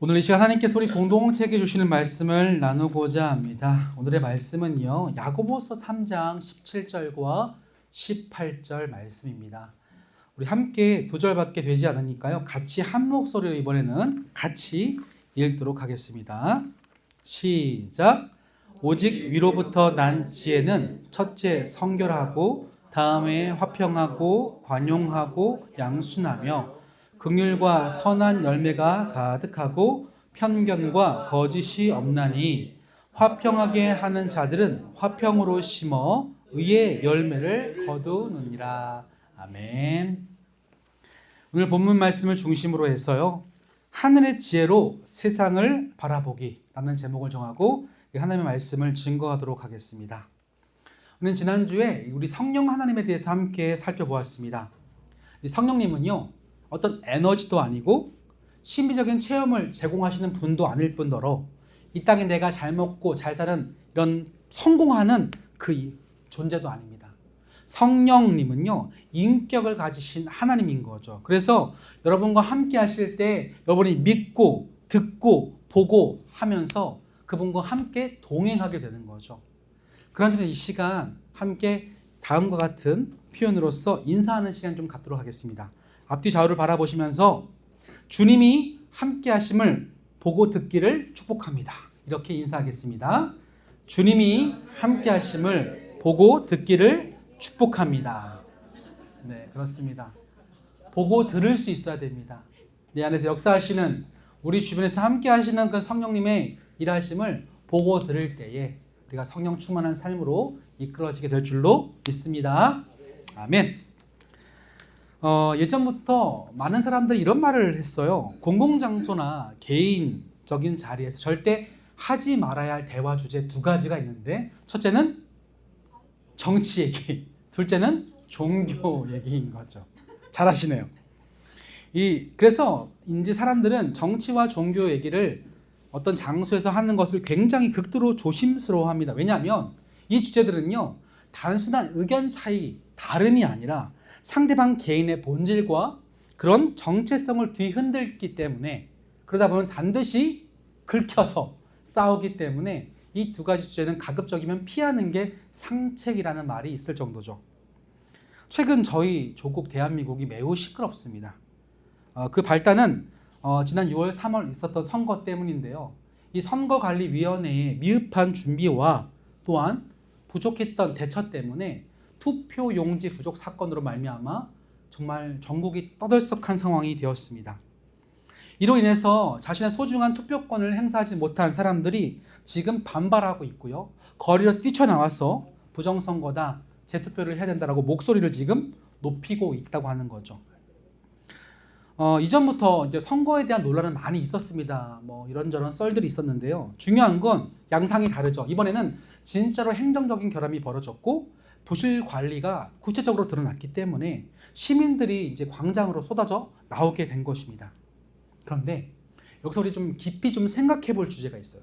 오늘 이 시간 하나님께서 우리 공동체에게 주시는 말씀을 나누고자 합니다. 오늘의 말씀은요, 야고보서 3장 17절과 18절 말씀입니다. 우리 함께 두 절밖에 되지 않으니까요, 같이 한 목소리로 이번에는 같이 읽도록 하겠습니다. 시작. 오직 위로부터 난 지혜는 첫째 성결하고 다음에 화평하고 관용하고 양순하며 긍휼과 선한 열매가 가득하고 편견과 거짓이 없나니 화평하게 하는 자들은 화평으로 심어 의의 열매를 거두느니라. 아멘. 오늘 본문 말씀을 중심으로 해서요, 하늘의 지혜로 세상을 바라보기라는 제목을 정하고 하나님의 말씀을 증거하도록 하겠습니다. 우리는 지난주에 우리 성령 하나님에 대해서 함께 살펴보았습니다. 이 성령님은요, 어떤 에너지도 아니고 신비적인 체험을 제공하시는 분도 아닐 뿐더러 이 땅에 내가 잘 먹고 잘 사는 이런 성공하는 그 존재도 아닙니다. 성령님은요, 인격을 가지신 하나님인 거죠. 그래서 여러분과 함께 하실 때 여러분이 믿고 듣고 보고 하면서 그분과 함께 동행하게 되는 거죠. 그런 점에서 이 시간 함께 다음과 같은 표현으로서 인사하는 시간 좀 갖도록 하겠습니다. 앞뒤 좌우를 바라보시면서 주님이 함께 하심을 보고 듣기를 축복합니다. 이렇게 인사하겠습니다. 주님이 함께 하심을 보고 듣기를 축복합니다. 네, 그렇습니다. 보고 들을 수 있어야 됩니다. 내 안에서 역사하시는, 우리 주변에서 함께 하시는 그 성령님의 일하심을 보고 들을 때에 우리가 성령 충만한 삶으로 이끌어지게 될 줄로 믿습니다. 아멘. 예전부터 많은 사람들이 이런 말을 했어요. 공공장소나 개인적인 자리에서 절대 하지 말아야 할 대화 주제 두 가지가 있는데, 첫째는 정치 얘기, 둘째는 종교 얘기인 거죠. 잘하시네요. 그래서 이제 사람들은 정치와 종교 얘기를 어떤 장소에서 하는 것을 굉장히 극도로 조심스러워합니다. 왜냐하면 이 주제들은요, 단순한 의견 차이, 다름이 아니라 상대방 개인의 본질과 그런 정체성을 뒤흔들기 때문에, 그러다 보면 반드시 긁혀서 싸우기 때문에 이 두 가지 주제는 가급적이면 피하는 게 상책이라는 말이 있을 정도죠. 최근 저희 조국 대한민국이 매우 시끄럽습니다. 그 발단은 지난 6월 3월 있었던 선거 때문인데요. 이 선거관리위원회의 미흡한 준비와 또한 부족했던 대처 때문에 투표 용지 부족 사건으로 말미암아 정말 전국이 떠들썩한 상황이 되었습니다. 이로 인해서 자신의 소중한 투표권을 행사하지 못한 사람들이 지금 반발하고 있고요. 거리로 뛰쳐나와서 부정선거다, 재투표를 해야 된다라고 목소리를 지금 높이고 있다고 하는 거죠. 이전부터 이제 선거에 대한 논란은 많이 있었습니다. 이런저런 썰들이 있었는데요. 중요한 건 양상이 다르죠. 이번에는 진짜로 행정적인 결함이 벌어졌고 부실 관리가 구체적으로 드러났기 때문에 시민들이 이제 광장으로 쏟아져 나오게 된 것입니다. 그런데 여기서 우리 좀 깊이 좀 생각해 볼 주제가 있어요.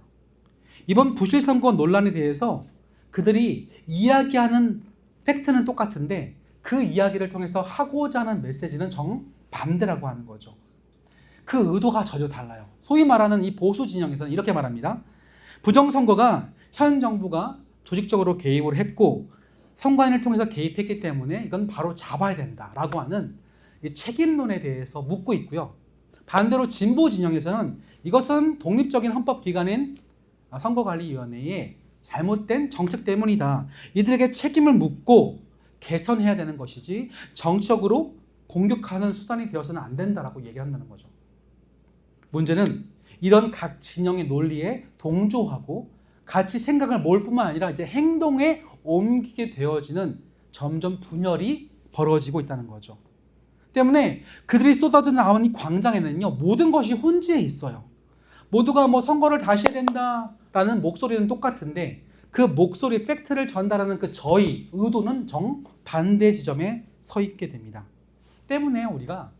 이번 부실 선거 논란에 대해서 그들이 이야기하는 팩트는 똑같은데 그 이야기를 통해서 하고자 하는 메시지는 정반대라고 하는 거죠. 그 의도가 전혀 달라요. 소위 말하는 이 보수 진영에서는 이렇게 말합니다. 부정선거가 현 정부가 조직적으로 개입을 했고 선관위를 통해서 개입했기 때문에 이건 바로 잡아야 된다라고 하는 이 책임론에 대해서 묻고 있고요. 반대로 진보 진영에서는 이것은 독립적인 헌법기관인 선거관리위원회의 잘못된 정책 때문이다. 이들에게 책임을 묻고 개선해야 되는 것이지 정치적으로 공격하는 수단이 되어서는 안 된다라고 얘기한다는 거죠. 문제는 이런 각 진영의 논리에 동조하고 같이 생각을 모을 뿐만 아니라 이제 행동에 옮기게 되어지는 점점 분열이 벌어지고 있다는 거죠. 때문에 그들이 쏟아져 나온 이 광장에는요, 모든 것이 혼재해 있어요. 모두가 선거를 다시 해야 된다라는 목소리는 똑같은데 그 목소리, 팩트를 전달하는 그 저희 의도는 정반대 지점에 서 있게 됩니다. 때문에 우리가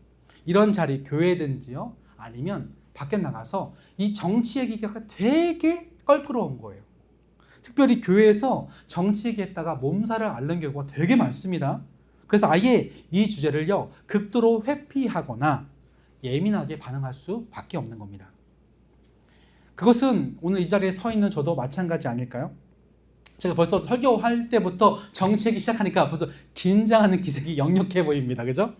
이런 자리, 교회든지요, 아니면 밖에 나가서 이 정치 얘기가 되게 껄끄러운 거예요. 특별히 교회에서 정치 얘기했다가 몸살을 앓는 경우가 되게 많습니다. 그래서 아예 이 주제를요, 극도로 회피하거나 예민하게 반응할 수밖에 없는 겁니다. 그것은 오늘 이 자리에 서 있는 저도 마찬가지 아닐까요? 제가 벌써 설교할 때부터 정치 얘기 시작하니까 벌써 긴장하는 기색이 역력해 보입니다. 그죠?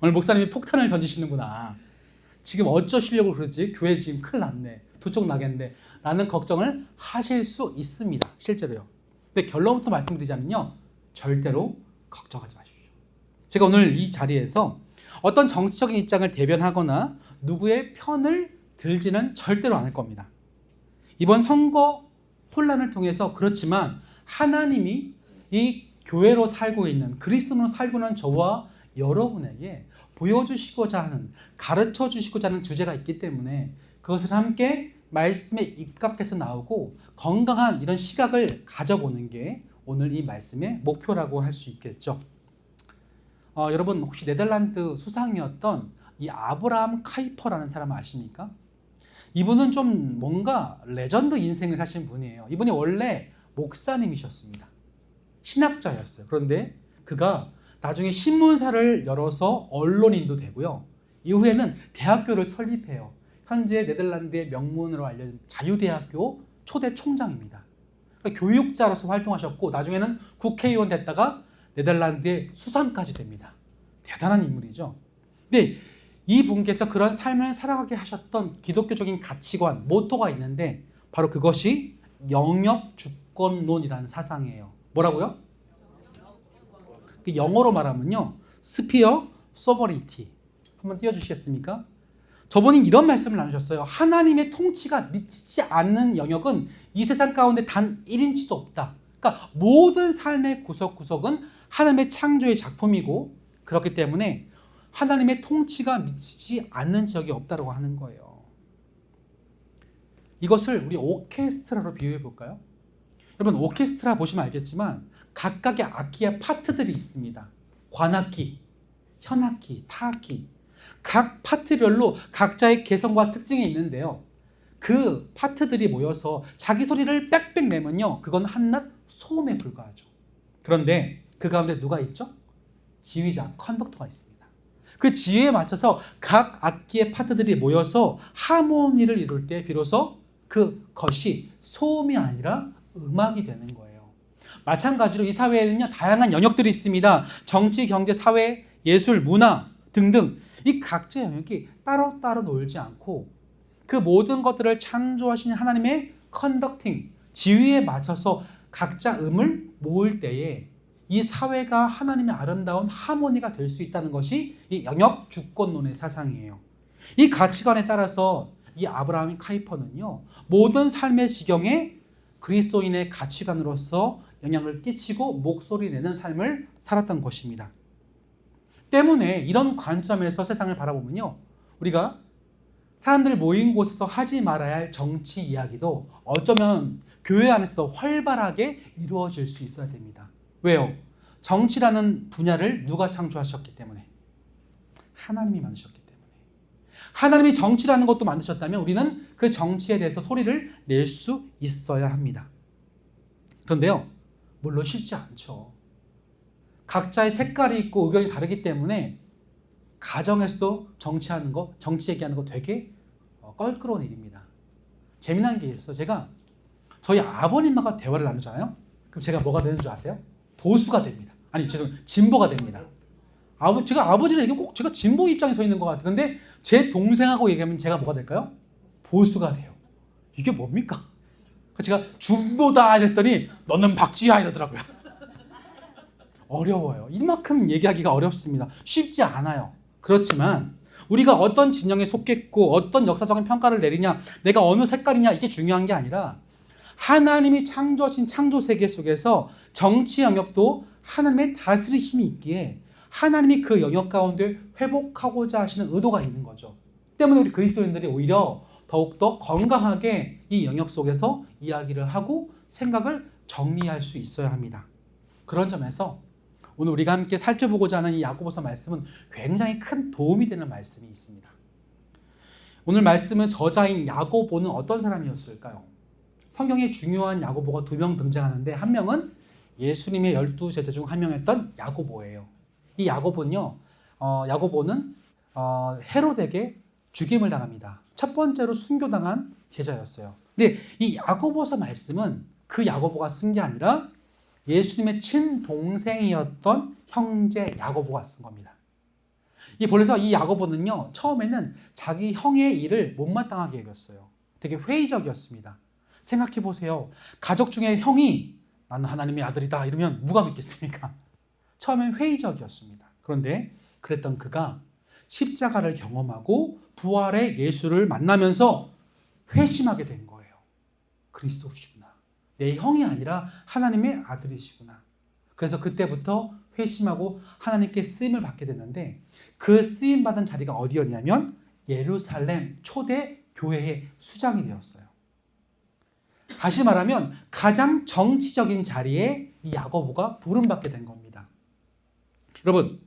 오늘 목사님이 폭탄을 던지시는구나. 지금 어쩌시려고 그러지? 교회 지금 큰일 났네. 두 쪽 나겠네. 라는 걱정을 하실 수 있습니다. 실제로요. 근데 결론부터 말씀드리자면요. 절대로 걱정하지 마십시오. 제가 오늘 이 자리에서 어떤 정치적인 입장을 대변하거나 누구의 편을 들지는 절대로 않을 겁니다. 이번 선거 혼란을 통해서 그렇지만 하나님이 이 교회로 살고 있는 그리스도로 살고 있는 저와 여러분에게 보여주시고자 하는 가르쳐 주시고자 하는 주제가 있기 때문에 그것을 함께 말씀에 입각해서 나오고 건강한 이런 시각을 가져보는 게 오늘 이 말씀의 목표라고 할 수 있겠죠. 여러분 혹시 네덜란드 수상이었던 이 아브라함 카이퍼라는 사람 아십니까? 이분은 좀 뭔가 레전드 인생을 사신 분이에요. 이분이 원래 목사님이셨습니다. 신학자였어요. 그런데 그가 나중에 신문사를 열어서 언론인도 되고요. 이후에는 대학교를 설립해요. 현재 네덜란드의 명문으로 알려진 자유대학교 초대 총장입니다. 그러니까 교육자로서 활동하셨고 나중에는 국회의원 됐다가 네덜란드의 수상까지 됩니다. 대단한 인물이죠. 근데 이 분께서 그런 삶을 살아가게 하셨던 기독교적인 가치관, 모토가 있는데 바로 그것이 영역주권론이라는 사상이에요. 뭐라고요? 영어로 말하면요. 스피어 소버리티. 한번 띄워주시겠습니까? 저분이 이런 말씀을 나누셨어요. 하나님의 통치가 미치지 않는 영역은 이 세상 가운데 단 1인치도 없다. 그러니까 모든 삶의 구석구석은 하나님의 창조의 작품이고 그렇기 때문에 하나님의 통치가 미치지 않는 지역이 없다고 하는 거예요. 이것을 우리 오케스트라로 비유해 볼까요? 여러분 오케스트라 보시면 알겠지만 각각의 악기의 파트들이 있습니다. 관악기, 현악기, 타악기. 각 파트별로 각자의 개성과 특징이 있는데요. 그 파트들이 모여서 자기 소리를 빽빽 내면요. 그건 한낱 소음에 불과하죠. 그런데 그 가운데 누가 있죠? 지휘자, 컨덕터가 있습니다. 그 지휘에 맞춰서 각 악기의 파트들이 모여서 하모니를 이룰 때 비로소 그것이 소음이 아니라 음악이 되는 거예요. 마찬가지로 이 사회에는요, 다양한 영역들이 있습니다. 정치, 경제, 사회, 예술, 문화 등등 이 각자의 영역이 따로따로 놀지 않고 그 모든 것들을 창조하신 하나님의 컨덕팅, 지휘에 맞춰서 각자 음을 모을 때에 이 사회가 하나님의 아름다운 하모니가 될 수 있다는 것이 이 영역 주권론의 사상이에요. 이 가치관에 따라서 이 아브라함 카이퍼는요, 모든 삶의 지경에 그리스도인의 가치관으로서 영향을 끼치고 목소리 내는 삶을 살았던 것입니다. 때문에 이런 관점에서 세상을 바라보면요, 우리가 사람들 모인 곳에서 하지 말아야 할 정치 이야기도 어쩌면 교회 안에서도 활발하게 이루어질 수 있어야 됩니다. 왜요? 정치라는 분야를 누가 창조하셨기 때문에? 하나님이 만드셨기 때문에. 하나님이 정치라는 것도 만드셨다면 우리는 그 정치에 대해서 소리를 낼 수 있어야 합니다. 그런데요, 물론 쉽지 않죠. 각자의 색깔이 있고 의견이 다르기 때문에 가정에서도 정치하는 거, 정치 얘기하는 거 되게 껄끄러운 일입니다. 재미난 게 있어요. 제가 저희 아버님하고 대화를 나누잖아요. 그럼 제가 뭐가 되는 줄 아세요? 보수가 됩니다. 아니 진보가 됩니다. 제가 아버지는 얘기하면 꼭 제가 진보 입장에 서 있는 것 같아요. 근데 제 동생하고 얘기하면 제가 뭐가 될까요? 보수가 돼요. 이게 뭡니까? 제가 중도다 이랬더니 너는 박쥐야 이러더라고요. 어려워요. 이만큼 얘기하기가 어렵습니다. 쉽지 않아요. 그렇지만 우리가 어떤 진영에 속했고 어떤 역사적인 평가를 내리냐, 내가 어느 색깔이냐 이게 중요한 게 아니라 하나님이 창조하신 창조 세계 속에서 정치 영역도 하나님의 다스리심이 있기에 하나님이 그 영역 가운데 회복하고자 하시는 의도가 있는 거죠. 때문에 우리 그리스도인들이 오히려 더욱더 건강하게 이 영역 속에서 이야기를 하고 생각을 정리할 수 있어야 합니다. 그런 점에서 오늘 우리가 함께 살펴보고자 하는 이 야고보서 말씀은 굉장히 큰 도움이 되는 말씀이 있습니다. 오늘 말씀은 저자인 야고보는 어떤 사람이었을까요? 성경에 중요한 야고보가 2명 등장하는데 한 명은 예수님의 12제자 중 한 명이었던 야고보예요. 이 야고보는요, 야고보는 헤롯에게 죽임을 당합니다. 첫 번째로 순교당한 제자였어요. 근데 이 야고보서 말씀은 그 야고보가 쓴 게 아니라 예수님의 친동생이었던 형제 야고보가 쓴 겁니다. 그래서 이 야고보는요, 처음에는 자기 형의 일을 못마땅하게 여겼어요. 되게 회의적이었습니다. 생각해 보세요. 가족 중에 형이 나는 하나님의 아들이다 이러면 누가 믿겠습니까? 처음엔 회의적이었습니다. 그런데 그랬던 그가 십자가를 경험하고 부활의 예수를 만나면서 회심하게 된 거예요. 그리스도시구나. 내 형이 아니라 하나님의 아들이시구나. 그래서 그때부터 회심하고 하나님께 쓰임을 받게 됐는데 그 쓰임받은 자리가 어디였냐면 예루살렘 초대 교회의 수장이 되었어요. 다시 말하면 가장 정치적인 자리에 이 야고보가 부름받게 된 겁니다. 여러분,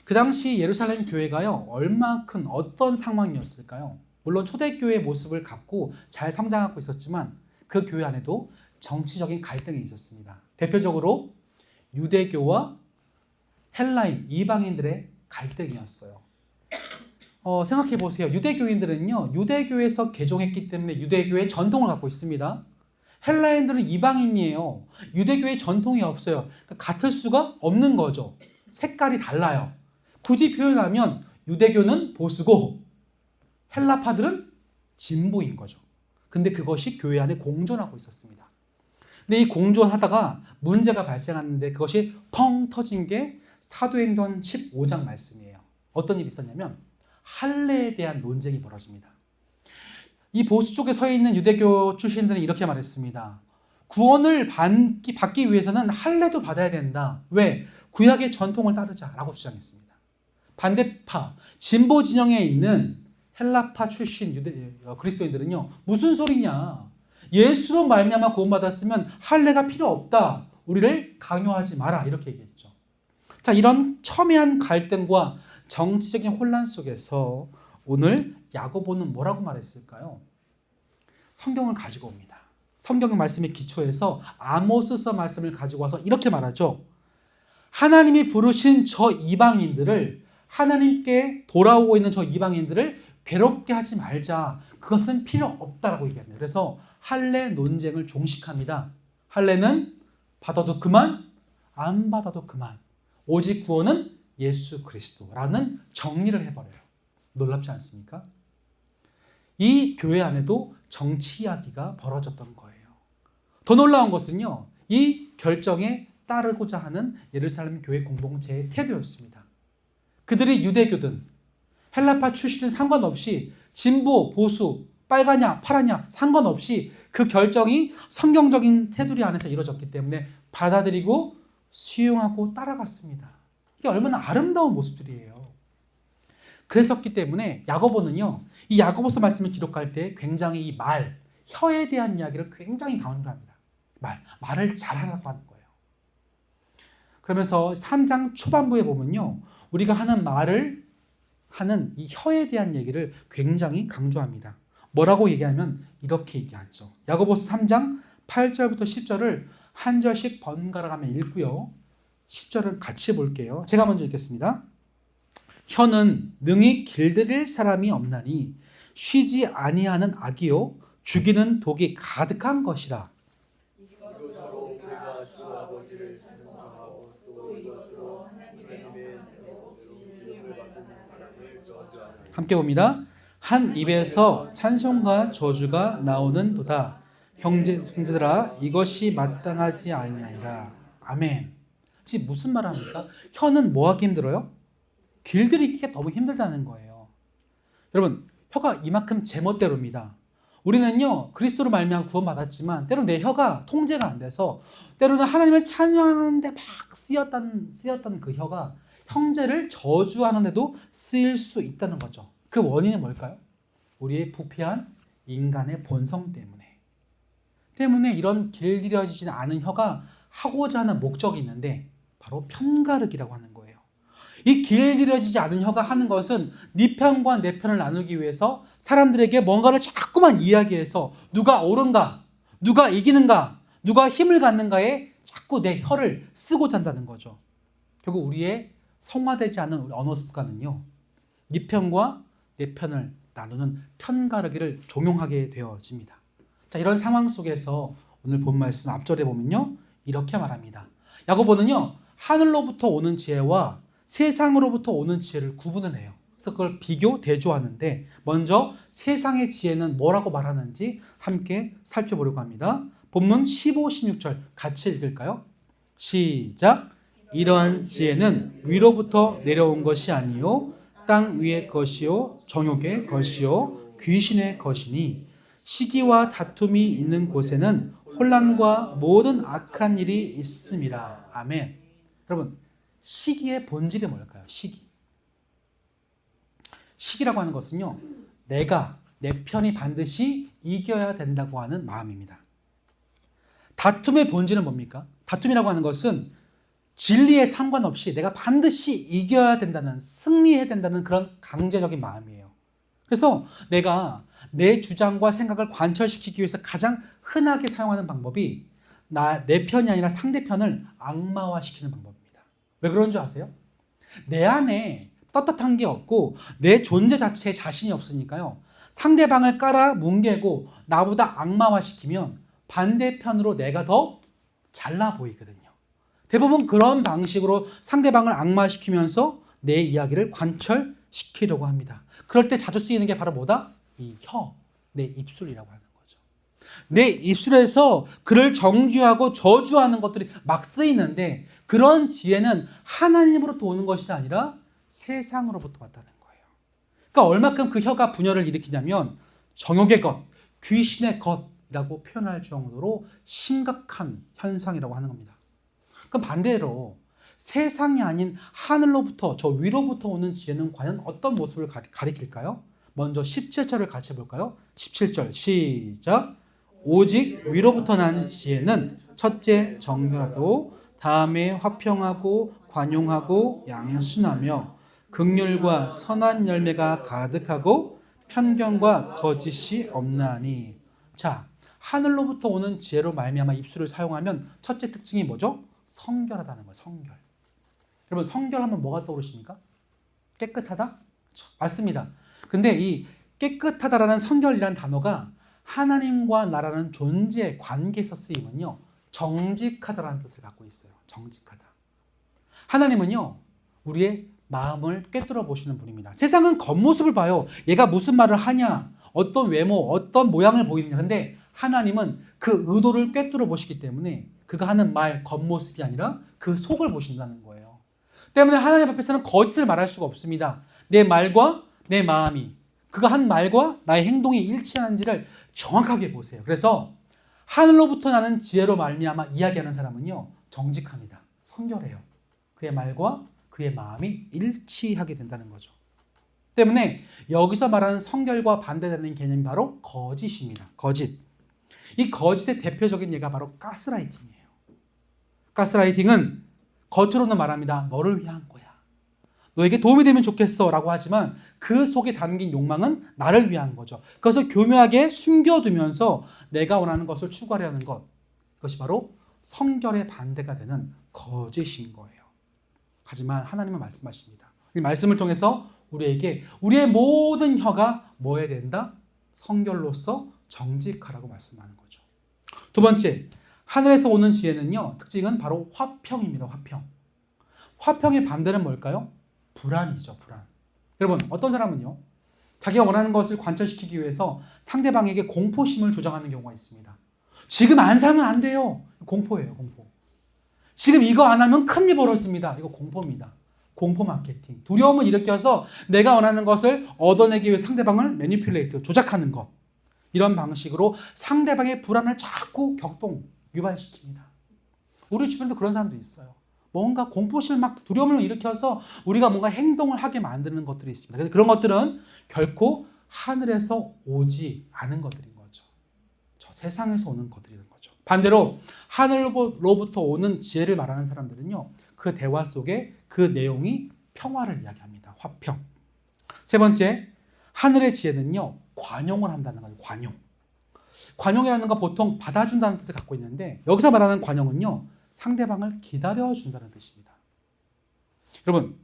그 당시 예루살렘 교회가요, 얼마큼 어떤 상황이었을까요? 물론 초대교회의 모습을 갖고 잘 성장하고 있었지만 그 교회 안에도 정치적인 갈등이 있었습니다. 대표적으로 유대교와 헬라인, 이방인들의 갈등이었어요. 생각해 보세요. 유대교인들은요, 유대교에서 개종했기 때문에 유대교의 전통을 갖고 있습니다. 헬라인들은 이방인이에요. 유대교의 전통이 없어요. 그러니까 같을 수가 없는 거죠. 색깔이 달라요. 굳이 표현하면 유대교는 보수고 헬라파들은 진보인 거죠. 근데 그것이 교회 안에 공존하고 있었습니다. 근데 이 공존하다가 문제가 발생하는데 그것이 펑 터진 게 사도행전 15장 말씀이에요. 어떤 일이 있었냐면 할례에 대한 논쟁이 벌어집니다. 이 보수 쪽에 서 있는 유대교 출신들은 이렇게 말했습니다. 구원을 받기 위해서는 할례도 받아야 된다. 왜? 구약의 전통을 따르자라고 주장했습니다. 반대파, 진보 진영에 있는 헬라파 출신 그리스도인들은요, 무슨 소리냐? 예수로 말미암아 구원받았으면 할례가 필요 없다. 우리를 강요하지 마라. 이렇게 얘기했죠. 자, 이런 첨예한 갈등과 정치적인 혼란 속에서 오늘 야고보는 뭐라고 말했을까요? 성경을 가지고 옵니다. 성경 말씀의 기초에서 아모스서 말씀을 가지고 와서 이렇게 말하죠. 하나님이 부르신 저 이방인들을, 하나님께 돌아오고 있는 저 이방인들을 괴롭게 하지 말자. 그것은 필요 없다라고 얘기합니다. 그래서 할례 논쟁을 종식합니다. 할례는 받아도 그만, 안 받아도 그만. 오직 구원은 예수 그리스도라는 정리를 해버려요. 놀랍지 않습니까? 이 교회 안에도 정치 이야기가 벌어졌던 거예요. 더 놀라운 것은요, 이 결정에 따르고자 하는 예루살렘 교회 공동체의 태도였습니다. 그들이 유대교든 헬라파 출신은 상관없이 진보, 보수, 빨가냐, 파라냐 상관없이 그 결정이 성경적인 테두리 안에서 이루어졌기 때문에 받아들이고 수용하고 따라갔습니다. 이게 얼마나 아름다운 모습들이에요. 그랬었기 때문에 야고보는요, 이 야고보서 말씀을 기록할 때 굉장히 이 혀에 대한 이야기를 굉장히 강조합니다. 말을 잘하라고 하는 거예요. 그러면서 3장 초반부에 보면요, 우리가 하는 말을 하는 이 혀에 대한 얘기를 굉장히 강조합니다. 뭐라고 얘기하면 이렇게 얘기하죠. 야고보서 3장 8절부터 10절을 한 절씩 번갈아 가며 읽고요. 10절을 같이 볼게요. 제가 먼저 읽겠습니다. 혀는 능히 길들일 사람이 없나니 쉬지 아니하는 악이요 죽이는 독이 가득한 것이라. 이것으로 우리가 주 아버지를 찬송하고 또 이것으로 하나님의 진심을 받는 사람을 저주하는. 함께 봅니다. 한 입에서 찬송과 저주가 나오는도다. 형제들아 이것이 마땅하지 아니하니라. 아멘. 지금 무슨 말 합니까? 혀는 뭐 하기 힘들어요? 길들이기가 너무 힘들다는 거예요. 여러분, 혀가 이만큼 제멋대로입니다. 우리는요, 그리스도로 말미암아 구원받았지만 때로 내 혀가 통제가 안 돼서 때로는 하나님을 찬양하는데 막 쓰였던 그 혀가 형제를 저주하는데도 쓰일 수 있다는 거죠. 그 원인은 뭘까요? 우리의 부패한 인간의 본성 때문에 이런 길들여지지 않은 혀가 하고자 하는 목적이 있는데 바로 편가르기라고 하는 거예요. 이 길들여지지 않은 혀가 하는 것은 네 편과 내 편을 나누기 위해서 사람들에게 뭔가를 자꾸만 이야기해서 누가 옳은가, 누가 이기는가, 누가 힘을 갖는가에 자꾸 내 혀를 쓰고자 한다는 거죠. 결국 우리의 성화되지 않은 언어 습관은요, 네 편과 내 편을 나누는 편가르기를 종용하게 되어집니다. 자, 이런 상황 속에서 오늘 본 말씀 앞절에 보면요, 이렇게 말합니다. 야고보는요, 하늘로부터 오는 지혜와 세상으로부터 오는 지혜를 구분을 해요. 그래서 그걸 비교, 대조하는데 먼저 세상의 지혜는 뭐라고 말하는지 함께 살펴보려고 합니다. 본문 15, 16절 같이 읽을까요? 시작. 이러한 지혜는 위로부터 내려온 것이 아니요 땅 위의 것이요 정욕의 것이요 귀신의 것이니 시기와 다툼이 있는 곳에는 혼란과 모든 악한 일이 있음이라. 아멘. 여러분, 시기의 본질이 뭘까요? 시기라고 하는 것은요, 내가 내 편이 반드시 이겨야 된다고 하는 마음입니다. 다툼의 본질은 뭡니까? 다툼이라고 하는 것은 진리에 상관없이 내가 반드시 이겨야 된다는, 승리해야 된다는 그런 강제적인 마음이에요. 그래서 내가 내 주장과 생각을 관철시키기 위해서 가장 흔하게 사용하는 방법이 내 편이 아니라 상대편을 악마화시키는 방법입니다. 왜 그런 줄 아세요? 내 안에 떳떳한 게 없고 내 존재 자체에 자신이 없으니까요, 상대방을 깔아 뭉개고 나보다 악마화시키면 반대편으로 내가 더 잘나 보이거든요. 대부분 그런 방식으로 상대방을 악마시키면서 내 이야기를 관철시키려고 합니다. 그럴 때 자주 쓰이는 게 바로 뭐다? 이 혀, 내 입술이라고 하는 거죠. 내 입술에서 그를 정죄하고 저주하는 것들이 막 쓰이는데, 그런 지혜는 하나님으로부터 오는 것이 아니라 세상으로부터 왔다는 거예요. 그러니까 얼마큼 그 혀가 분열을 일으키냐면 정욕의 것, 귀신의 것이라고 표현할 정도로 심각한 현상이라고 하는 겁니다. 그럼 반대로 세상이 아닌 하늘로부터, 저 위로부터 오는 지혜는 과연 어떤 모습을 가리킬까요? 먼저 17절을 같이 볼까요? 17절 시작. 오직 위로부터 난 지혜는 첫째 정결하고 다음에 화평하고 관용하고 양순하며 긍휼과 선한 열매가 가득하고 편견과 거짓이 없나니. 자, 하늘로부터 오는 지혜로 말미암아 입술을 사용하면 첫째 특징이 뭐죠? 성결하다는 거예요. 성결. 여러분, 성결하면 뭐가 떠오르십니까? 깨끗하다? 그렇죠. 맞습니다. 근데 이 깨끗하다라는 성결이라는 단어가 하나님과 나라는 존재 관계에서 쓰이면요, 정직하다라는 뜻을 갖고 있어요. 정직하다. 하나님은요, 우리의 마음을 꿰뚫어 보시는 분입니다. 세상은 겉모습을 봐요. 얘가 무슨 말을 하냐, 어떤 외모, 어떤 모양을 보이느냐. 근데 하나님은 그 의도를 꿰뚫어 보시기 때문에 그가 하는 말, 겉모습이 아니라 그 속을 보신다는 거예요. 때문에 하나님 앞에서는 거짓을 말할 수가 없습니다. 내 말과 내 마음이, 그가 한 말과 나의 행동이 일치하는지를 정확하게 보세요. 그래서 하늘로부터 나는 지혜로 말미암아 이야기하는 사람은요, 정직합니다. 성결해요. 그의 말과 그의 마음이 일치하게 된다는 거죠. 때문에 여기서 말하는 성결과 반대되는 개념이 바로 거짓입니다. 거짓. 이 거짓의 대표적인 예가 바로 가스라이팅이에요. 가스라이팅은 겉으로는 말합니다. 너를 위한 거야. 너에게 도움이 되면 좋겠어 라고 하지만 그 속에 담긴 욕망은 나를 위한 거죠. 그것을 교묘하게 숨겨두면서 내가 원하는 것을 추구하려는 것, 그것이 바로 성결의 반대가 되는 거짓인 거예요. 하지만 하나님은 말씀하십니다. 이 말씀을 통해서 우리에게 우리의 모든 혀가 뭐 해야 된다? 성결로서 정직하라고 말씀하는 거죠. 두 번째, 하늘에서 오는 지혜는요, 특징은 바로 화평입니다. 화평. 화평의 반대는 뭘까요? 불안이죠. 불안. 여러분, 어떤 사람은요, 자기가 원하는 것을 관철시키기 위해서 상대방에게 공포심을 조장하는 경우가 있습니다. 지금 안 사면 안 돼요. 공포예요. 공포. 지금 이거 안 하면 큰일 벌어집니다. 이거 공포입니다. 공포 마케팅. 두려움을 일으켜서 내가 원하는 것을 얻어내기 위해 상대방을 매니플레이트, 조작하는 것. 이런 방식으로 상대방의 불안을 자꾸 유발시킵니다. 우리 주변도 그런 사람도 있어요. 뭔가 공포심을 막 두려움을 일으켜서 우리가 뭔가 행동을 하게 만드는 것들이 있습니다. 그래서 그런 것들은 결코 하늘에서 오지 않은 것들인 거죠. 저 세상에서 오는 것들인 거죠. 반대로 하늘로부터 오는 지혜를 말하는 사람들은요, 그 대화 속에 그 내용이 평화를 이야기합니다. 화평. 세 번째, 하늘의 지혜는요, 관용을 한다는 거예요. 관용. 관용이라는 거 보통 받아준다는 뜻을 갖고 있는데, 여기서 말하는 관용은요, 상대방을 기다려준다는 뜻입니다. 여러분,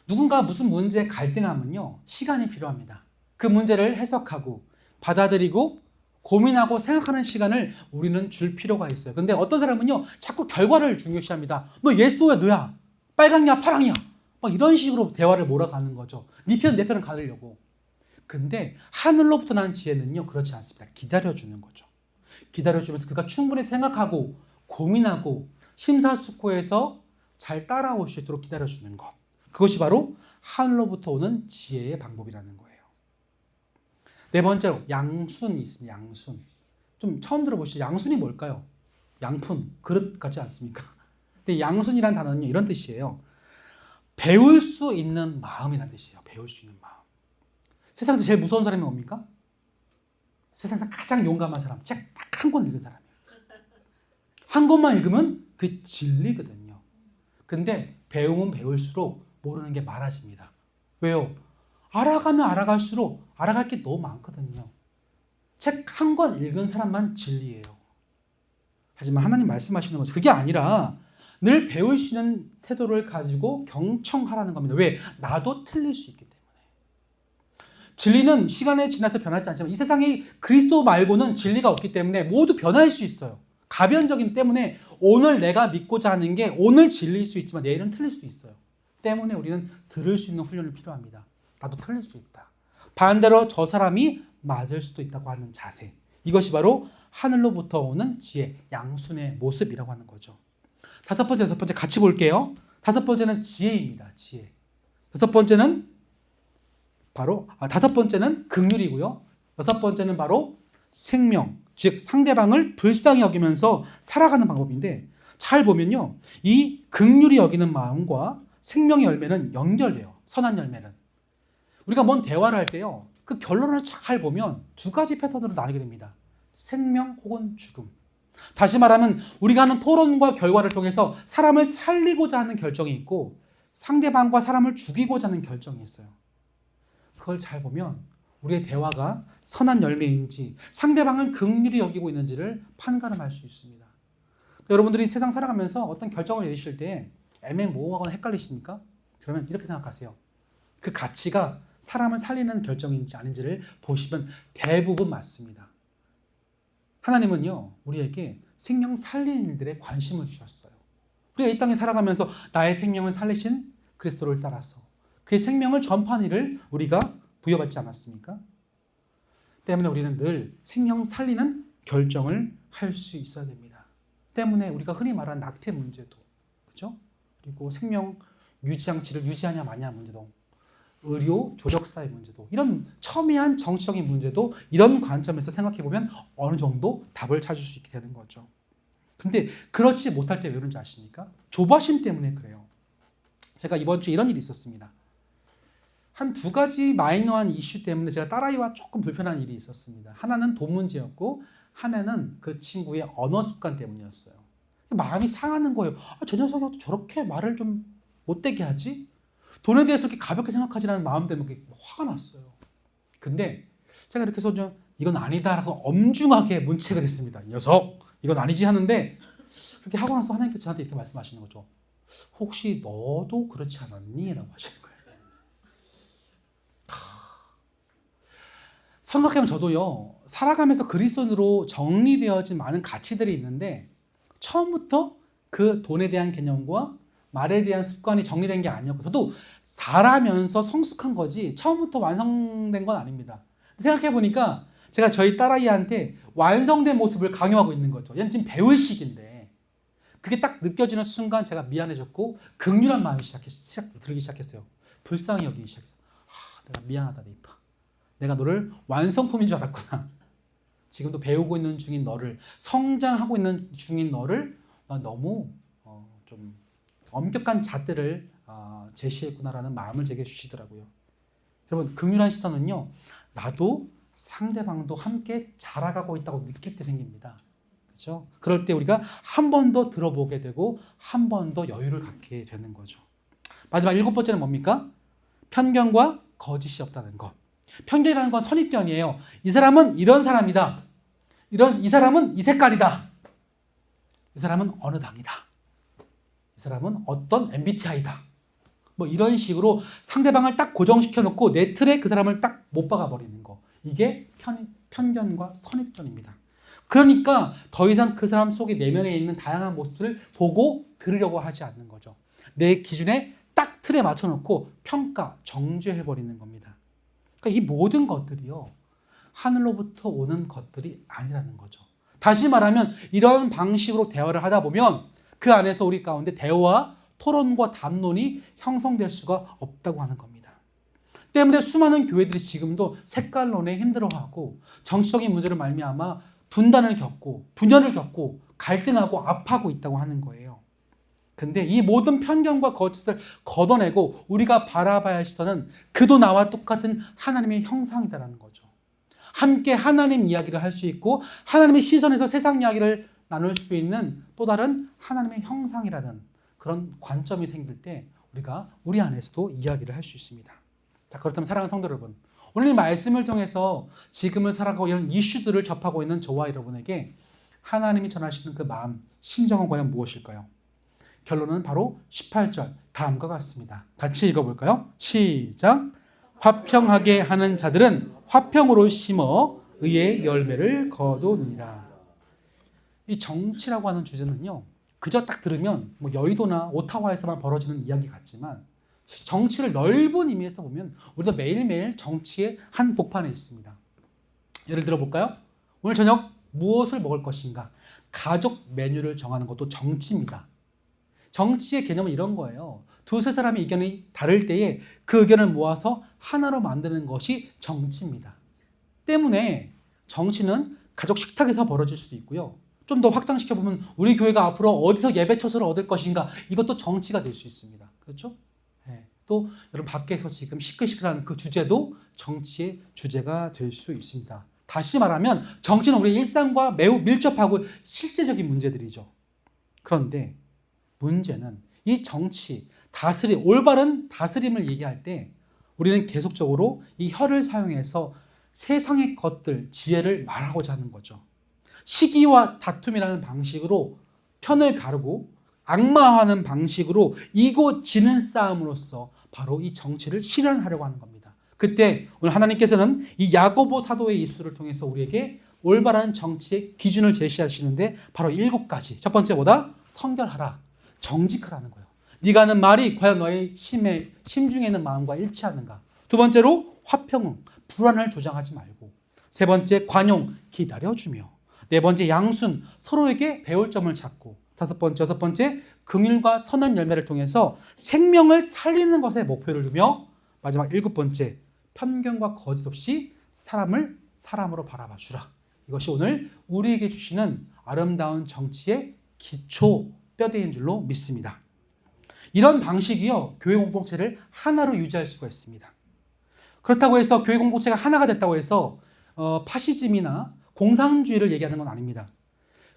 누군가 무슨 문제에 갈등하면요, 시간이 필요합니다. 그 문제를 해석하고 받아들이고 고민하고 생각하는 시간을 우리는 줄 필요가 있어요. 근데 어떤 사람은요, 자꾸 결과를 중요시합니다. 너 예스야 너야, 빨강이야 파랑이야, 막 이런 식으로 대화를 몰아가는 거죠. 네 편은 내 편은 가르려고. 근데 하늘로부터 난 지혜는요, 그렇지 않습니다. 기다려주는 거죠. 기다려주면서 그가 충분히 생각하고 고민하고 심사숙고해서 잘 따라올 수 있도록 기다려주는 것. 그것이 바로 하늘로부터 오는 지혜의 방법이라는 거예요. 네 번째로 양순이 있습니다. 양순. 좀 처음 들어보시죠. 양순이 뭘까요? 양푼, 그릇 같지 않습니까? 근데 양순이라는 단어는 이런 뜻이에요. 배울 수 있는 마음이라는 뜻이에요. 배울 수 있는 마음. 세상에서 제일 무서운 사람이 뭡니까? 세상에서 가장 용감한 사람. 책 딱 한 권 읽은 사람이에요. 한 권만 읽으면 그게 진리거든요. 근데 배우면 배울수록 모르는 게 많아집니다. 왜요? 알아가면 알아갈수록 알아갈 게 너무 많거든요. 책 한 권 읽은 사람만 진리예요. 하지만 하나님 말씀하시는 거죠. 그게 아니라 늘 배울 수 있는 태도를 가지고 경청하라는 겁니다. 왜? 나도 틀릴 수 있기 때문에. 진리는 시간에 지나서 변하지 않지만 이 세상에 그리스도 말고는 진리가 없기 때문에 모두 변할 수 있어요. 가변적이기 때문에 오늘 내가 믿고자 하는 게 오늘 진리일 수 있지만 내일은 틀릴 수도 있어요. 때문에 우리는 들을 수 있는 훈련이 필요합니다. 나도 틀릴 수 있다. 반대로 저 사람이 맞을 수도 있다고 하는 자세. 이것이 바로 하늘로부터 오는 지혜, 양순의 모습이라고 하는 거죠. 다섯 번째, 여섯 번째 같이 볼게요. 다섯 번째는 지혜입니다. 지혜. 다섯 번째는 긍휼이고요. 여섯 번째는 바로 생명, 즉 상대방을 불쌍히 여기면서 살아가는 방법인데 잘 보면요. 이 긍휼히 여기는 마음과 생명의 열매는 연결돼요. 선한 열매는. 우리가 뭔 대화를 할 때요. 그 결론을 잘 보면 두 가지 패턴으로 나뉘게 됩니다. 생명 혹은 죽음. 다시 말하면 우리가 하는 토론과 결과를 통해서 사람을 살리고자 하는 결정이 있고 상대방과 사람을 죽이고자 하는 결정이 있어요. 그걸 잘 보면 우리의 대화가 선한 열매인지 상대방을 긍휼히 여기고 있는지를 판가름할 수 있습니다. 여러분들이 세상 살아가면서 어떤 결정을 내리실 때 애매모호하거나 헷갈리십니까? 그러면 이렇게 생각하세요. 그 가치가 사람을 살리는 결정인지 아닌지를 보시면 대부분 맞습니다. 하나님은요, 우리에게 생명 살리는 일들에 관심을 주셨어요. 우리가 이 땅에 살아가면서 나의 생명을 살리신 그리스도를 따라서 그의 생명을 전파하는 일을 우리가 부여받지 않았습니까? 때문에 우리는 늘 생명 살리는 결정을 할 수 있어야 됩니다. 때문에 우리가 흔히 말하는 낙태 문제도, 그렇죠? 그리고 생명 유지장치를 유지하냐 마냐 문제도, 의료 조력사의 문제도, 이런 첨예한 정치적인 문제도 이런 관점에서 생각해 보면 어느 정도 답을 찾을 수 있게 되는 거죠. 근데 그렇지 못할 때 왜 그런지 아십니까? 조바심 때문에 그래요. 제가 이번 주에 이런 일이 있었습니다. 한 두 가지 마이너한 이슈 때문에 제가 딸아이와 조금 불편한 일이 있었습니다. 하나는 돈 문제였고 하나는 그 친구의 언어 습관 때문이었어요. 마음이 상하는 거예요. 저 녀석이 저렇게 말을 좀 못되게 하지? 돈에 대해서 이렇게 가볍게 생각하지라는 마음 때문에 화가 났어요. 근데 제가 이렇게 해서 좀 이건 아니다라고 엄중하게 문책을 했습니다. 이 녀석 이건 아니지 하는데 그렇게 하고 나서 하나님께서 저한테 이렇게 말씀하시는 거죠. 혹시 너도 그렇지 않았니? 라고 하시는 거예요. 생각해보면 저도요, 살아가면서 그리스도인으로 정리되어진 많은 가치들이 있는데 처음부터 그 돈에 대한 개념과 말에 대한 습관이 정리된 게 아니었고 저도 자라면서 성숙한 거지 처음부터 완성된 건 아닙니다. 생각해보니까 제가 저희 딸아이한테 완성된 모습을 강요하고 있는 거죠. 얘는 지금 배울 시기인데 그게 딱 느껴지는 순간 제가 미안해졌고 긍휼한 마음이 들기 시작했어요. 불쌍히 여기기 시작했어요. 내가 미안하다 리파. 내가 너를 완성품인 줄 알았구나. 지금도 배우고 있는 중인 너를, 성장하고 있는 중인 너를 나 너무 좀 엄격한 잣대를 제시했구나라는 마음을 제게 주시더라고요. 여러분, 긍휼한 시선은요, 나도 상대방도 함께 자라가고 있다고 느낄 때 생깁니다. 그렇죠? 그럴 때 우리가 한 번 더 들어보게 되고 한 번 더 여유를 갖게 되는 거죠. 마지막 일곱 번째는 뭡니까? 편견과 거짓이 없다는 것. 편견이라는 건 선입견이에요. 이 사람은 이런 사람이다. 이 사람은 이 색깔이다. 이 사람은 어느 당이다. 이 사람은 어떤 MBTI다. 뭐 이런 식으로 상대방을 딱 고정시켜 놓고 내 틀에 그 사람을 딱 못 박아 버리는 거. 이게 편견과 선입견입니다. 그러니까 더 이상 그 사람 속에 내면에 있는 다양한 모습들을 보고 들으려고 하지 않는 거죠. 내 기준에 딱 틀에 맞춰 놓고 평가, 정죄해 버리는 겁니다. 그러니까 이 모든 것들이요, 하늘로부터 오는 것들이 아니라는 거죠. 다시 말하면 이런 방식으로 대화를 하다 보면 그 안에서 우리 가운데 대화, 토론과 담론이 형성될 수가 없다고 하는 겁니다. 때문에 수많은 교회들이 지금도 색깔론에 힘들어하고 정치적인 문제를 말미암아 분단을 겪고 분열을 겪고 갈등하고 아파하고 있다고 하는 거예요. 근데 이 모든 편견과 거짓을 걷어내고 우리가 바라봐야 할 시선은 그도 나와 똑같은 하나님의 형상이다라는 거죠. 함께 하나님 이야기를 할 수 있고 하나님의 시선에서 세상 이야기를 나눌 수 있는 또 다른 하나님의 형상이라는 그런 관점이 생길 때 우리가 우리 안에서도 이야기를 할 수 있습니다. 자, 그렇다면 사랑하는 성도 여러분, 오늘 이 말씀을 통해서 지금을 살아가고 이런 이슈들을 접하고 있는 저와 여러분에게 하나님이 전하시는 그 마음, 심정은 과연 무엇일까요? 결론은 바로 18절 다음과 같습니다. 같이 읽어볼까요? 시작! 화평하게 하는 자들은 화평으로 심어 의의 열매를 거두느니라. 이 정치라고 하는 주제는요, 그저 딱 들으면 뭐 여의도나 오타와에서만 벌어지는 이야기 같지만 정치를 넓은 의미에서 보면 우리도 매일매일 정치의 한 복판에 있습니다. 예를 들어 볼까요? 오늘 저녁 무엇을 먹을 것인가? 가족 메뉴를 정하는 것도 정치입니다. 정치의 개념은 이런 거예요. 두세 사람의 의견이 다를 때에 그 의견을 모아서 하나로 만드는 것이 정치입니다. 때문에 정치는 가족 식탁에서 벌어질 수도 있고요. 좀 더 확장시켜보면 우리 교회가 앞으로 어디서 예배 처소를 얻을 것인가, 이것도 정치가 될 수 있습니다. 그렇죠? 네. 또 여러분 밖에서 지금 시끌시끌한 그 주제도 정치의 주제가 될 수 있습니다. 다시 말하면 정치는 우리 일상과 매우 밀접하고 실제적인 문제들이죠. 그런데 문제는 이 정치, 올바른 다스림을 얘기할 때 우리는 계속적으로 이 혀를 사용해서 세상의 것들, 지혜를 말하고자 하는 거죠. 시기와 다툼이라는 방식으로 편을 가르고 악마화하는 방식으로 이고 지는 싸움으로써 바로 이 정치를 실현하려고 하는 겁니다. 그때 오늘 하나님께서는 이 야고보 사도의 입술을 통해서 우리에게 올바른 정치의 기준을 제시하시는데 바로 7가지. 첫 번째 뭐다? 성결하라. 정직하라는 거예요. 네가 하는 말이 과연 너의 심중에 있는 마음과 일치하는가? 두 번째로 화평, 불안을 조장하지 말고. 세 번째 관용, 기다려주며. 네 번째 양순, 서로에게 배울 점을 찾고. 여섯 번째 긍휼과 선한 열매를 통해서 생명을 살리는 것에 목표를 두며. 마지막 7번째 편견과 거짓 없이 사람을 사람으로 바라봐 주라. 이것이 오늘 우리에게 주시는 아름다운 정치의 기초 뼈대인 줄로 믿습니다. 이런 방식이요, 교회 공동체를 하나로 유지할 수가 있습니다. 그렇다고 해서 교회 공동체가 하나가 됐다고 해서 파시즘이나 공산주의를 얘기하는 건 아닙니다.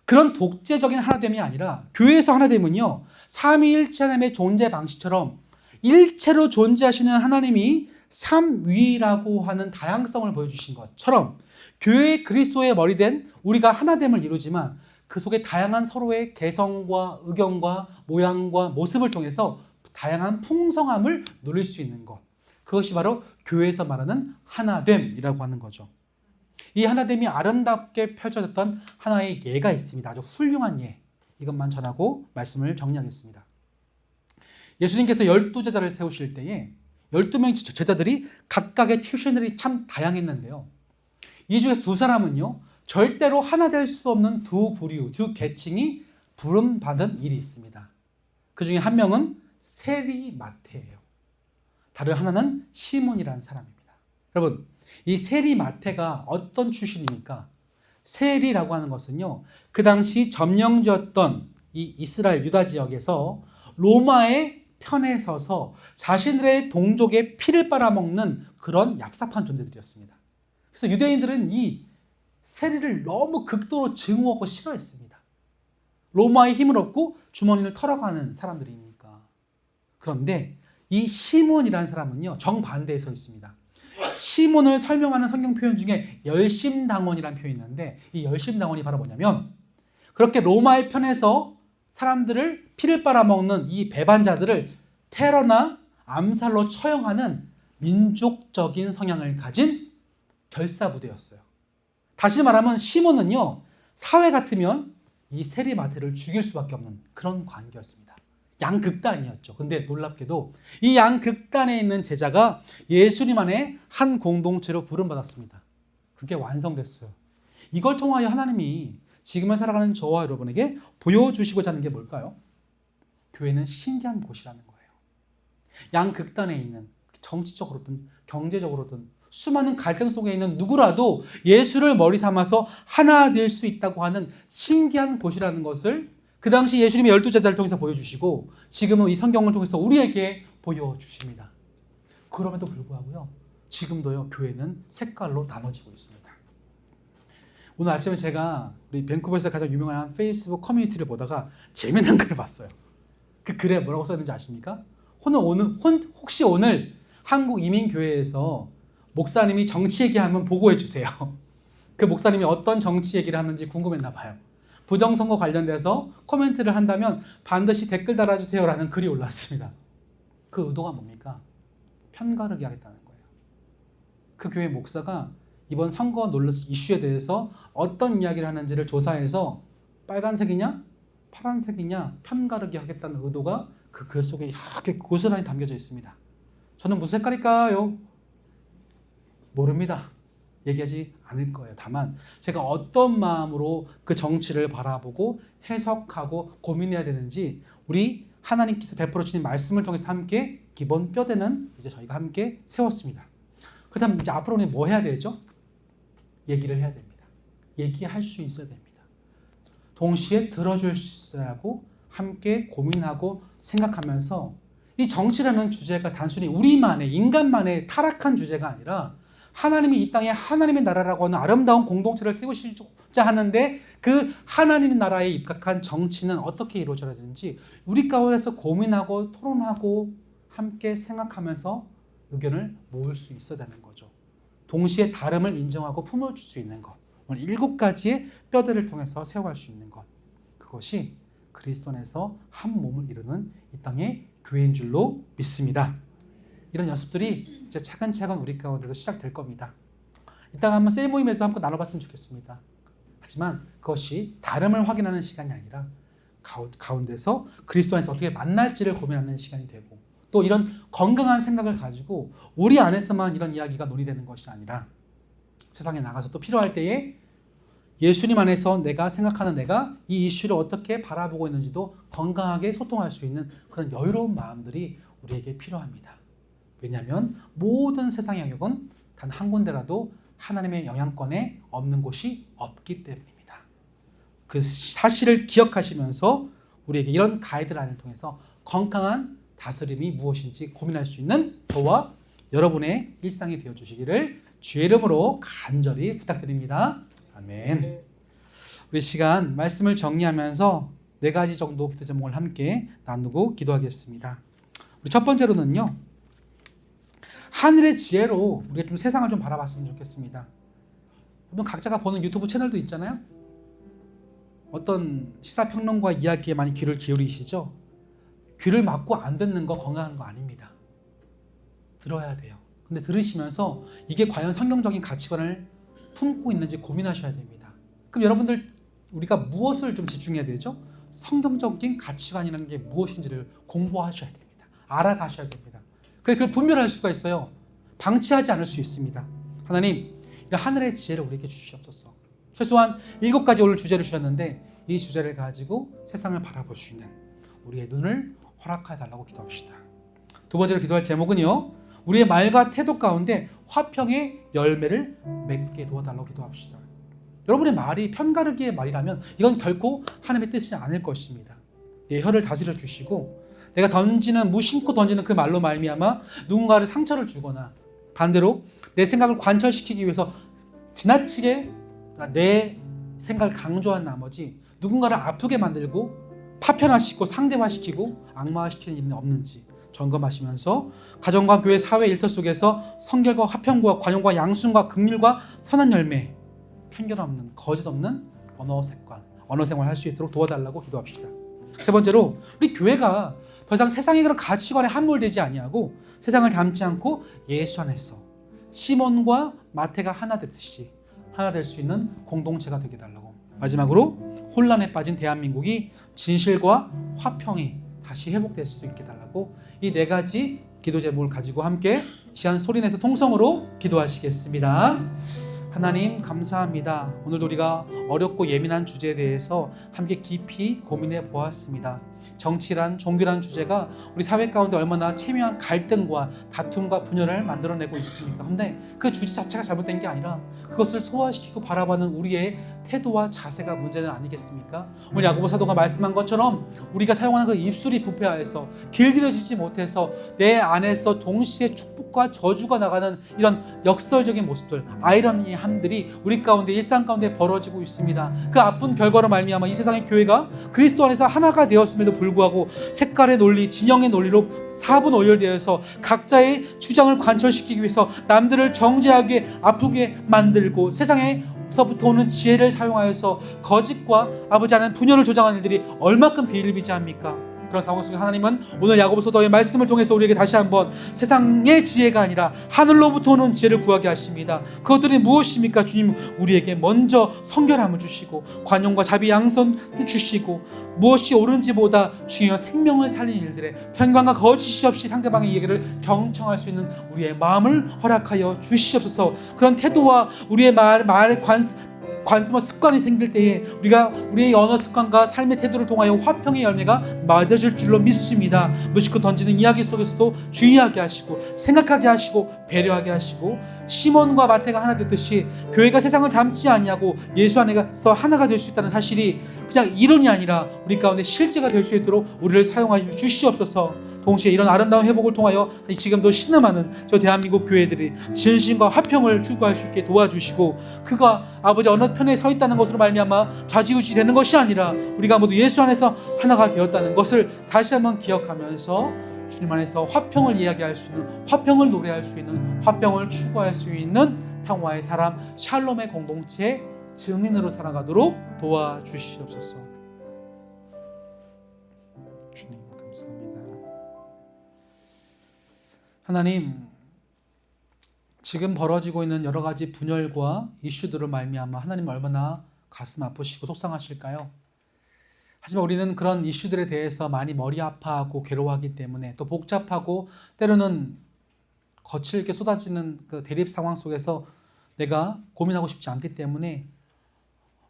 그런 독재적인 하나됨이 아니라 교회에서 하나됨은요, 삼위일체 하나님의 존재 방식처럼 일체로 존재하시는 하나님이 삼위라고 하는 다양성을 보여주신 것처럼 교회의 그리스도의 머리된 우리가 하나됨을 이루지만 그 속에 다양한 서로의 개성과 의견과 모양과 모습을 통해서 다양한 풍성함을 누릴 수 있는 것. 그것이 바로 교회에서 말하는 하나됨이라고 하는 거죠. 이 하나됨이 아름답게 펼쳐졌던 하나의 예가 있습니다. 아주 훌륭한 예. 이것만 전하고 말씀을 정리하겠습니다. 예수님께서 12제자를 세우실 때에 12명의 제자들이 각각의 출신들이 참 다양했는데요. 이 중에 두 사람은요, 절대로 하나 될 수 없는 두 부류, 두 계층이 부름받은 일이 있습니다. 그 중에 한 명은 세리마태예요. 다른 하나는 시몬이라는 사람입니다. 여러분, 이 세리마태가 어떤 출신입니까? 세리라고 하는 것은요, 그 당시 점령지였던 이 이스라엘 유다 지역에서 로마의 편에 서서 자신들의 동족의 피를 빨아먹는 그런 얍삽한 존재들이었습니다. 그래서 유대인들은 이 세리를 너무 극도로 증오하고 싫어했습니다. 로마의 힘을 얻고 주머니를 털어가는 사람들이니까. 그런데 이 시몬이라는 사람은요, 정반대에 서 있습니다. 시몬을 설명하는 성경 표현 중에 열심당원이라는 표현이 있는데, 이 열심당원이 바로 뭐냐면, 그렇게 로마의 편에서 사람들을 피를 빨아먹는 이 배반자들을 테러나 암살로 처형하는 민족적인 성향을 가진 결사부대였어요. 다시 말하면 시몬은요, 사회 같으면 이 세리마트를 죽일 수밖에 없는 그런 관계였습니다. 양극단이었죠. 근데 놀랍게도 이 양극단에 있는 제자가 예수님 안에 한 공동체로 부름받았습니다. 그게 완성됐어요. 이걸 통하여 하나님이 지금을 살아가는 저와 여러분에게 보여주시고자 하는 게 뭘까요? 교회는 신기한 곳이라는 거예요. 양극단에 있는, 정치적으로든 경제적으로든 수많은 갈등 속에 있는 누구라도 예수를 머리 삼아서 하나 될 수 있다고 하는 신기한 곳이라는 것을 그 당시 예수님의 12제자를 통해서 보여주시고 지금은 이 성경을 통해서 우리에게 보여주십니다. 그럼에도 불구하고요, 지금도요, 교회는 색깔로 나눠지고 있습니다. 오늘 아침에 제가 우리 밴쿠버에서 가장 유명한 페이스북 커뮤니티를 보다가 재미난 글을 봤어요. 그 글에 뭐라고 써있는지 아십니까? 혹시 오늘 한국 이민교회에서 목사님이 정치 얘기하면 보고해 주세요. 그 목사님이 어떤 정치 얘기를 하는지 궁금했나 봐요. 부정선거 관련돼서 코멘트를 한다면 반드시 댓글 달아주세요라는 글이 올랐습니다. 그 의도가 뭡니까? 편가르기 하겠다는 거예요. 그 교회 목사가 이번 선거 논란 이슈에 대해서 어떤 이야기를 하는지를 조사해서 빨간색이냐 파란색이냐 편가르기 하겠다는 의도가 그 글 속에 이렇게 고스란히 담겨져 있습니다. 저는 무슨 색깔일까요? 모릅니다. 얘기하지 않을 거예요. 다만 제가 어떤 마음으로 그 정치를 바라보고 해석하고 고민해야 되는지 우리 하나님께서 베풀어 주신 말씀을 통해서 함께 기본 뼈대는 이제 저희가 함께 세웠습니다. 그다음 이제 앞으로는 뭐 해야 되죠? 얘기를 해야 됩니다. 얘기할 수 있어야 됩니다. 동시에 들어줄 수 있어야 하고 함께 고민하고 생각하면서 이 정치라는 주제가 단순히 우리만의 인간만의 타락한 주제가 아니라 하나님이 이 땅에 하나님의 나라라고 하는 아름다운 공동체를 세우시고자 하는데 그 하나님의 나라에 입각한 정치는 어떻게 이루어져야 되는지 우리 가운데서 고민하고 토론하고 함께 생각하면서 의견을 모을 수 있어야 되는 거죠. 동시에 다름을 인정하고 품어줄 수 있는 것. 오늘 7가지의 뼈대를 통해서 세워갈 수 있는 것. 그것이 그리스도 안에서 한 몸을 이루는 이 땅의 교회인 줄로 믿습니다. 이런 연습들이 이제 차근차근 우리 가운데서 시작될 겁니다. 이따가 한번 셀 모임에서 한번 나눠봤으면 좋겠습니다. 하지만 그것이 다름을 확인하는 시간이 아니라 가운데서 그리스도 안에서 어떻게 만날지를 고민하는 시간이 되고 또 이런 건강한 생각을 가지고 우리 안에서만 이런 이야기가 논의되는 것이 아니라 세상에 나가서 또 필요할 때에 예수님 안에서 내가 생각하는 내가 이 이슈를 어떻게 바라보고 있는지도 건강하게 소통할 수 있는 그런 여유로운 마음들이 우리에게 필요합니다. 왜냐하면 모든 세상의 영역은 단 한 군데라도 하나님의 영향권에 없는 곳이 없기 때문입니다. 그 사실을 기억하시면서 우리에게 이런 가이드라인을 통해서 건강한 다스림이 무엇인지 고민할 수 있는 저와 여러분의 일상이 되어주시기를 주의 이름으로 간절히 부탁드립니다. 아멘. 우리 시간 말씀을 정리하면서 4가지 정도 기도 제목을 함께 나누고 기도하겠습니다. 우리 첫 번째로는요, 하늘의 지혜로 우리가 좀 세상을 좀 바라봤으면 좋겠습니다. 여러분 각자가 보는 유튜브 채널도 있잖아요. 어떤 시사평론가 이야기에 많이 귀를 기울이시죠? 귀를 막고 안 듣는 거 건강한 거 아닙니다. 들어야 돼요. 근데 들으시면서 이게 과연 성경적인 가치관을 품고 있는지 고민하셔야 됩니다. 그럼 여러분들 우리가 무엇을 좀 집중해야 되죠? 성경적인 가치관이라는 게 무엇인지를 공부하셔야 됩니다. 알아가셔야 됩니다. 그걸 분별할 수가 있어요. 방치하지 않을 수 있습니다. 하나님, 이런 하늘의 지혜를 우리에게 주시옵소서. 최소한 7가지 오늘 주제를 주셨는데 이 주제를 가지고 세상을 바라볼 수 있는 우리의 눈을 허락해 달라고 기도합시다. 두 번째로 기도할 제목은요, 우리의 말과 태도 가운데 화평의 열매를 맺게 도와달라고 기도합시다. 여러분의 말이 편가르기의 말이라면 이건 결코 하나님의 뜻이 아닐 것입니다. 내 혀를 다스려 주시고 내가 무심코 던지는 그 말로 말미암아 누군가를 상처를 주거나 반대로 내 생각을 관철시키기 위해서 지나치게 내 생각을 강조한 나머지 누군가를 아프게 만들고 파편화시키고 상대화시키고 악마화시키는 일은 없는지 점검하시면서 가정과 교회, 사회 일터 속에서 성결과 화평과 관용과 양순과 긍휼과 선한 열매, 편견 없는 거짓 없는 언어 생활 할 수 있도록 도와달라고 기도합시다. 세 번째로 우리 교회가 더 이상 세상의 그런 가치관에 함몰되지 아니하고 세상을 닮지 않고 예수 안에서 시몬과 마태가 하나 되듯이 하나 될 수 있는 공동체가 되게 달라고. 마지막으로 혼란에 빠진 대한민국이 진실과 화평이 다시 회복될 수 있게 달라고 이 네 가지 기도 제목을 가지고 함께 시간 소리내서 통성으로 기도하시겠습니다. 하나님 감사합니다. 오늘도 우리가 어렵고 예민한 주제에 대해서 함께 깊이 고민해 보았습니다. 정치란 종교란 주제가 우리 사회 가운데 얼마나 체묘한 갈등과 다툼과 분열을 만들어내고 있습니까? 근데 그 주제 자체가 잘못된 게 아니라 그것을 소화시키고 바라보는 우리의 태도와 자세가 문제는 아니겠습니까? 오늘 야고보 사도가 말씀한 것처럼 우리가 사용하는 그 입술이 부패하여서 길들여지지 못해서 내 안에서 동시에 축복과 저주가 나가는 이런 역설적인 모습들, 아이러니함들이 우리 가운데 일상 가운데 벌어지고 있습니다. 그 아픈 결과로 말미암아 이 세상의 교회가 그리스도 안에서 하나가 되었음에도 불구하고 색깔의 논리, 진영의 논리로 사분오열되어서 각자의 주장을 관철시키기 위해서 남들을 정죄하게 아프게 만들고 세상에서부터 오는 지혜를 사용하여서 거짓과 아버지 하나님 분열을 조장하는 일들이 얼마큼 비일비재합니까? 그런 상황 속에 하나님은 오늘 야고보서도의 말씀을 통해서 우리에게 다시 한번 세상의 지혜가 아니라 하늘로부터 오는 지혜를 구하게 하십니다. 그것들이 무엇입니까? 주님, 우리에게 먼저 성결함을 주시고 관용과 자비 양선을 주시고 무엇이 옳은지보다 중요한 생명을 살리는 일들에 편관과 거짓이 없이 상대방의 얘기를 경청할 수 있는 우리의 마음을 허락하여 주시옵소서. 그런 태도와 우리의 말의 관습과 습관이 생길 때에 우리가 우리의 언어 습관과 삶의 태도를 통하여 화평의 열매가 맺어질 줄로 믿습니다. 무심코 던지는 이야기 속에서도 주의하게 하시고 생각하게 하시고 배려하게 하시고 시몬과 마태가 하나 됐듯이 교회가 세상을 닮지 아니하고 예수 안에서 하나가 될 수 있다는 사실이 그냥 이론이 아니라 우리 가운데 실제가 될 수 있도록 우리를 사용하여 주시옵소서. 동시에 이런 아름다운 회복을 통하여 지금도 신음하는 저 대한민국 교회들이 진심과 화평을 추구할 수 있게 도와주시고 그가 아버지 어느 편에 서 있다는 것으로 말미암아 좌지우지 되는 것이 아니라 우리가 모두 예수 안에서 하나가 되었다는 것을 다시 한번 기억하면서 주님 안에서 화평을 이야기할 수 있는, 화평을 노래할 수 있는, 화평을 추구할 수 있는 평화의 사람, 샬롬의 공동체 증인으로 살아가도록 도와주시옵소서. 주님 감사합니다. 하나님, 지금 벌어지고 있는 여러 가지 분열과 이슈들을 말미암아 하나님 얼마나 가슴 아프시고 속상하실까요? 하지만 우리는 그런 이슈들에 대해서 많이 머리 아파하고 괴로워하기 때문에 또 복잡하고 때로는 거칠게 쏟아지는 그 대립 상황 속에서 내가 고민하고 싶지 않기 때문에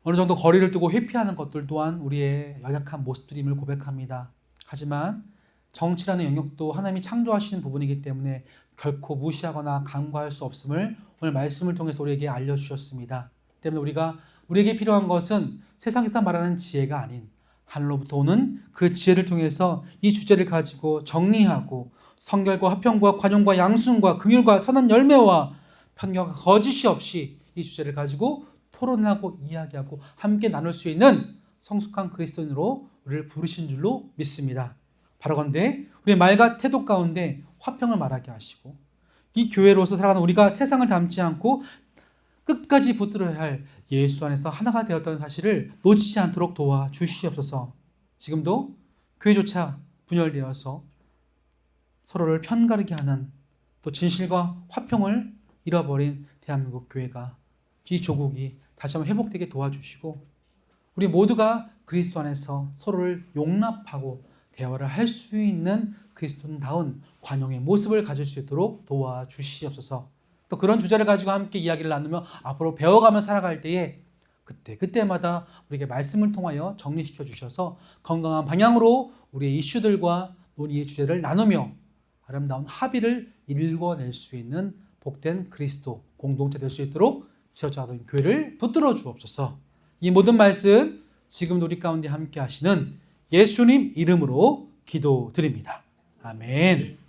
어느 정도 거리를 두고 회피하는 것들 또한 우리의 연약한 모습들임을 고백합니다. 하지만 정치라는 영역도 하나님이 창조하시는 부분이기 때문에 결코 무시하거나 간과할 수 없음을 오늘 말씀을 통해서 우리에게 알려주셨습니다. 때문에 우리에게 필요한 것은 세상에서 말하는 지혜가 아닌 하늘로부터 오는 그 지혜를 통해서 이 주제를 가지고 정리하고 성결과 화평과 관용과 양순과 긍휼과 선한 열매와 편견과 거짓이 없이 이 주제를 가지고 토론하고 이야기하고 함께 나눌 수 있는 성숙한 그리스도인으로 우리를 부르신 줄로 믿습니다. 바라건대 우리의 말과 태도 가운데 화평을 말하게 하시고 이 교회로서 살아가는 우리가 세상을 닮지 않고 끝까지 붙들어야 할 예수 안에서 하나가 되었다는 사실을 놓치지 않도록 도와주시옵소서. 지금도 교회조차 분열되어서 서로를 편가르게 하는 또 진실과 화평을 잃어버린 대한민국 교회가 이 조국이 다시 한번 회복되게 도와주시고 우리 모두가 그리스도 안에서 서로를 용납하고 대화를 할 수 있는 그리스도인다운 관용의 모습을 가질 수 있도록 도와주시옵소서. 또 그런 주제를 가지고 함께 이야기를 나누며 앞으로 배워가며 살아갈 때에 그때마다 우리에게 말씀을 통하여 정리시켜 주셔서 건강한 방향으로 우리의 이슈들과 논의의 주제를 나누며 아름다운 합의를 일궈낼 수 있는 복된 그리스도 공동체 될 수 있도록 지어져가던 교회를 붙들어 주옵소서. 이 모든 말씀 지금 우리 가운데 함께 하시는 예수님 이름으로 기도드립니다. 아멘.